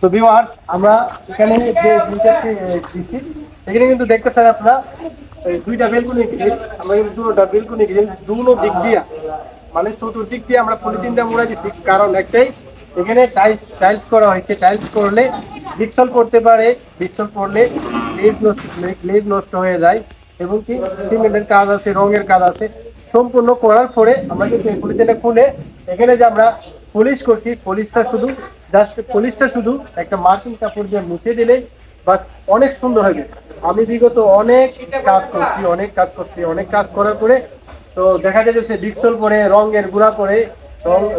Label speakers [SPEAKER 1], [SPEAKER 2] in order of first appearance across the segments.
[SPEAKER 1] তো ভিউয়ার্স আমরা এখানে যে দুইটাকে দিচ্ছি এখানে কিন্তু দেখতেছেন আপনারা এই দুইটা বেলকনি গ্রিল আমরা কিন্তু দুটোটা বেলকনি গ্রিল দুনো দিক দিয়ে মানে চতুর্দিক দিয়ে আমরা পলিথিন দিয়ে মুড়া দিচ্ছি কারণ একটাই এখানে টাইলস করা হয়েছে টাইলস করলে বিকসল পড়তে পারে বিকসল পড়লে গ্লেজ নষ্ট হয়ে যায় এবং কি সিমেন্টের কাজ আছে রঙের কাজ আছে সম্পূর্ণ করার পরে আমরা কিন্তু এই পলিথিনটা খুলে এখানে যে আমরা পলিশ করছি পলিশটা শুধু একটা মার্কিং কাপড় দিয়ে মুছে দিলে বাস অনেক সুন্দর হবে। আমি বিগত অনেক কাজ করার পরে তো দেখা যায় যে বিকসল পরে রঙের গুঁড়া পরে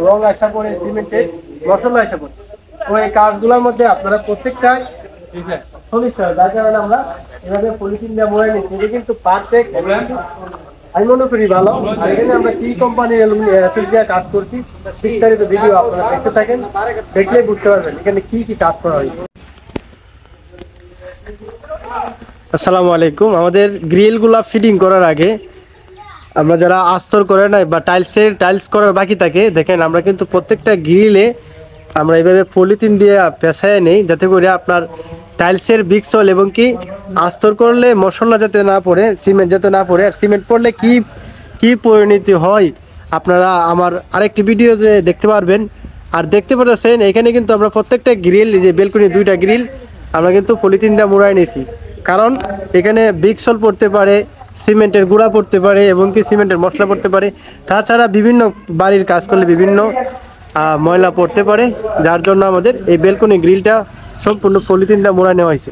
[SPEAKER 1] রং আসা পরে সিমেন্টের মশলা আসা পরে তো এই কাজগুলোর মধ্যে আপনারা প্রত্যেকটা সলিউশন যার কারণে আমরা এভাবে পলিথিন দিয়ে মোড়াই নিচ্ছি এটা কিন্তু পারফেক্ট আমি মনে করি ভালো। আর এখানে আমরা কি কোম্পানির অ্যাসেস দিয়ে কাজ করছি বিস্তারিত ভিডিও আপনারা দেখতে থাকেন দেখলে বুঝতে পারবেন এখানে কি কি কাজ করা হয়েছে। আসসালামু আলাইকুম। আমাদের গ্রিলগুলা ফিটিং করার আগে আমরা যারা আস্তর করে নাই বা টাইলস করার বাকি থাকে দেখেন আমরা কিন্তু প্রত্যেকটা গ্রিলে আমরা এইভাবে পলিথিন দিয়ে পেঁচায় নেই যাতে করে আপনার টাইলসের বিকসল এবং কি আস্তর করলে মশলা যাতে না পড়ে সিমেন্ট যাতে না পড়ে আর সিমেন্ট পড়লে কি পরিণতি হয় আপনারা আমার আরেকটি ভিডিওতে দেখতে পারবেন। আর দেখতে পাচ্ছেন এখানে কিন্তু আমরা প্রত্যেকটা গ্রিল যে বেলকনি দুইটা গ্রিল আমরা কিন্তু পলিথিন দিয়ে মুড়াই নিয়েছি কারণ এখানে বিকসল পড়তে পারে সিমেন্টের গুঁড়া পড়তে পারে এবং কি সিমেন্টের মশলা পড়তে পারে তাছাড়া বিভিন্ন বাড়ির কাজ করলে বিভিন্ন ময়লা পড়তে পারে যার জন্য আমাদের এই বেলকনি গ্রিলটা সম্পূর্ণ পলিথিন দিয়ে মোড়া নেওয়া হয়েছে।